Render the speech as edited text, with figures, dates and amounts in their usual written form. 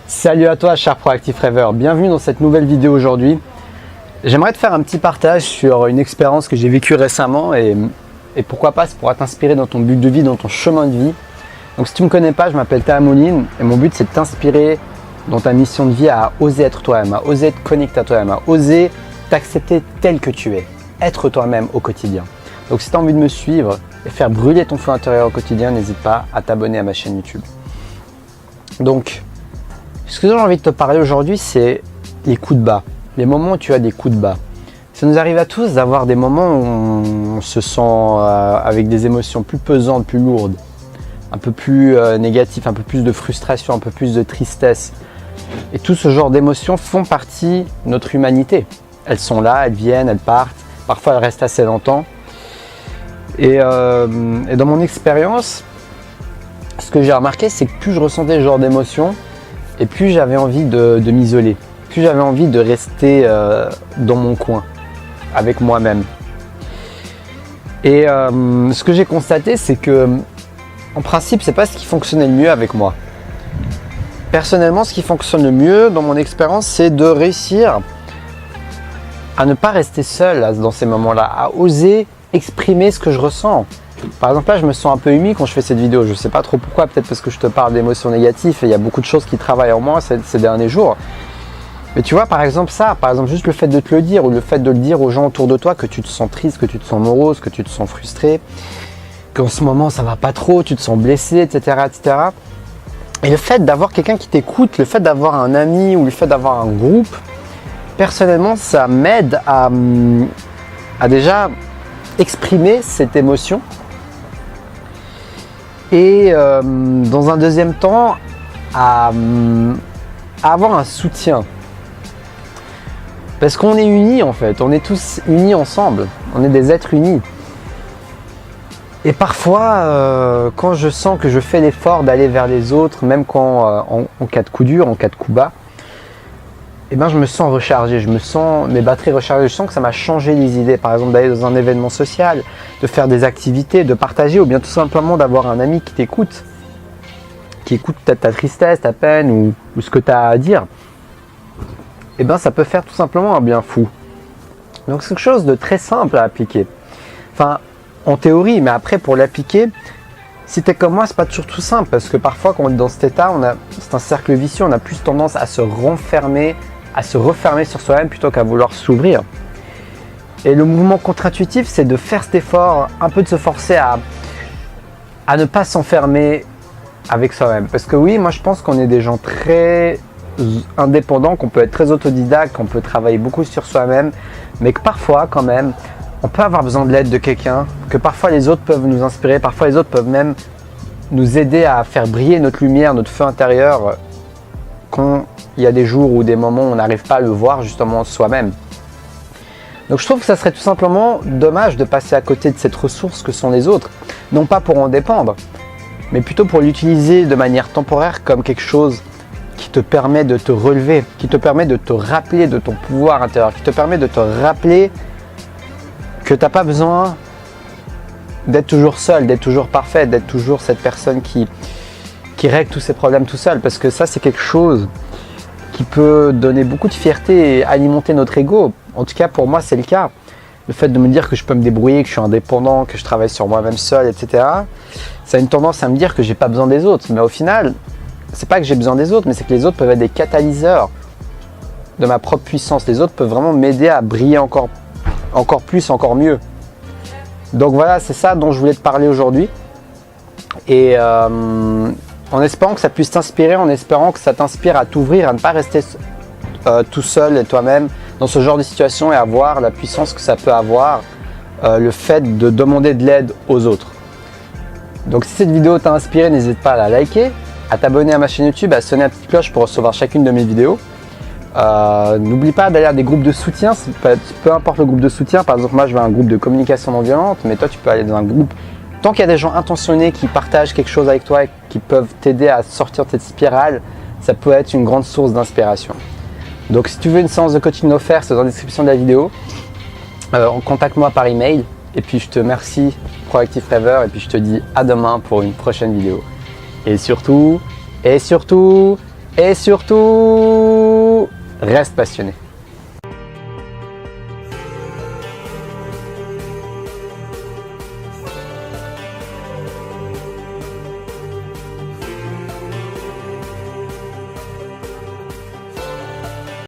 Salut à toi, cher Proactive Rêveur, bienvenue dans cette nouvelle vidéo aujourd'hui. J'aimerais te faire un petit partage sur une expérience que j'ai vécue récemment et pourquoi pas, ça pourra t'inspirer dans ton but de vie, dans ton chemin de vie. Donc si tu ne me connais pas, je m'appelle Théa Moline et mon but c'est de t'inspirer dans ta mission de vie à oser être toi-même, à oser être connecté à toi-même, à oser t'accepter tel que tu es, être toi-même au quotidien. Donc si tu as envie de me suivre et faire brûler ton feu intérieur au quotidien, n'hésite pas à t'abonner à ma chaîne YouTube. Donc, ce que j'ai envie de te parler aujourd'hui, c'est les coups de bas, les moments où tu as des coups de bas. Ça nous arrive à tous d'avoir des moments où on se sent avec des émotions plus pesantes, plus lourdes, un peu plus négatives, un peu plus de frustration, un peu plus de tristesse. Et tout ce genre d'émotions font partie de notre humanité. Elles sont là, elles viennent, elles partent, parfois elles restent assez longtemps. Et dans mon expérience, ce que j'ai remarqué, c'est que plus je ressentais ce genre d'émotions, et plus j'avais envie de m'isoler, plus j'avais envie de rester dans mon coin, avec moi-même. Et ce que j'ai constaté, c'est que, en principe, c'est pas ce qui fonctionnait le mieux avec moi. Personnellement, ce qui fonctionne le mieux, dans mon expérience, c'est de réussir à ne pas rester seul dans ces moments-là, à oser exprimer ce que je ressens. Par exemple, là, je me sens un peu humide quand je fais cette vidéo. Je ne sais pas trop pourquoi, peut-être parce que je te parle d'émotions négatives et il y a beaucoup de choses qui travaillent en moi ces derniers jours. Mais tu vois, par exemple, juste le fait de te le dire ou le fait de le dire aux gens autour de toi que tu te sens triste, que tu te sens morose, que tu te sens frustré, qu'en ce moment ça va pas trop, tu te sens blessé, etc., etc. Et le fait d'avoir quelqu'un qui t'écoute, le fait d'avoir un ami ou le fait d'avoir un groupe, personnellement, ça m'aide à déjà exprimer cette émotion. Et dans un deuxième temps, à avoir un soutien. Parce qu'on est unis en fait, on est tous unis ensemble, on est des êtres unis. Et parfois, quand je sens que je fais l'effort d'aller vers les autres, même quand en cas de coup dur, en cas de coup bas, eh ben, je me sens rechargé, je me sens mes batteries rechargées, je sens que ça m'a changé les idées, par exemple d'aller dans un événement social, de faire des activités, de partager ou bien tout simplement d'avoir un ami qui t'écoute, qui écoute ta tristesse, ta peine ou ce que tu as à dire, eh ben, ça peut faire tout simplement un bien fou. Donc c'est quelque chose de très simple à appliquer. Enfin, en théorie, mais après pour l'appliquer, si tu es comme moi, c'est pas toujours tout simple parce que parfois quand on est dans cet état, c'est un cercle vicieux, on a plus tendance à se renfermer, à se refermer sur soi-même plutôt qu'à vouloir s'ouvrir. Et le mouvement contre-intuitif, c'est de faire cet effort, un peu de se forcer à ne pas s'enfermer avec soi-même. Parce que oui, moi je pense qu'on est des gens très indépendants, qu'on peut être très autodidacte, qu'on peut travailler beaucoup sur soi-même, mais que parfois quand même, on peut avoir besoin de l'aide de quelqu'un, que parfois les autres peuvent nous inspirer, parfois les autres peuvent même nous aider à faire briller notre lumière, notre feu intérieur, quand il y a des jours ou des moments où on n'arrive pas à le voir justement soi-même. Donc je trouve que ça serait tout simplement dommage de passer à côté de cette ressource que sont les autres, non pas pour en dépendre, mais plutôt pour l'utiliser de manière temporaire comme quelque chose qui te permet de te relever, qui te permet de te rappeler de ton pouvoir intérieur, qui te permet de te rappeler que tu n'as pas besoin d'être toujours seul, d'être toujours parfait, d'être toujours cette personne qui règle tous ses problèmes tout seul. Parce que ça, c'est quelque chose qui peut donner beaucoup de fierté et alimenter notre ego. En tout cas, pour moi, c'est le cas. Le fait de me dire que je peux me débrouiller, que je suis indépendant, que je travaille sur moi-même seul, etc. Ça a une tendance à me dire que j'ai pas besoin des autres. Mais au final, c'est pas que j'ai besoin des autres, mais c'est que les autres peuvent être des catalyseurs de ma propre puissance. Les autres peuvent vraiment m'aider à briller encore plus, encore mieux. Donc voilà, c'est ça dont je voulais te parler aujourd'hui. Et en espérant que ça puisse t'inspirer, en espérant que ça t'inspire à t'ouvrir, à ne pas rester tout seul et toi-même dans ce genre de situation et à voir la puissance que ça peut avoir, le fait de demander de l'aide aux autres. Donc si cette vidéo t'a inspiré, n'hésite pas à la liker, à t'abonner à ma chaîne YouTube, à sonner la petite cloche pour recevoir chacune de mes vidéos. N'oublie pas d'aller à des groupes de soutien, peu importe le groupe de soutien. Par exemple, moi je vais à un groupe de communication non violente, mais toi tu peux aller dans un groupe. Tant qu'il y a des gens intentionnés qui partagent quelque chose avec toi et qui peuvent t'aider à sortir de cette spirale, ça peut être une grande source d'inspiration. Donc si tu veux une séance de coaching offerte, c'est dans la description de la vidéo. Contacte-moi par email. Et puis je te remercie, Proactive Rêveur, et puis je te dis à demain pour une prochaine vidéo. Et surtout, Et surtout, reste passionné.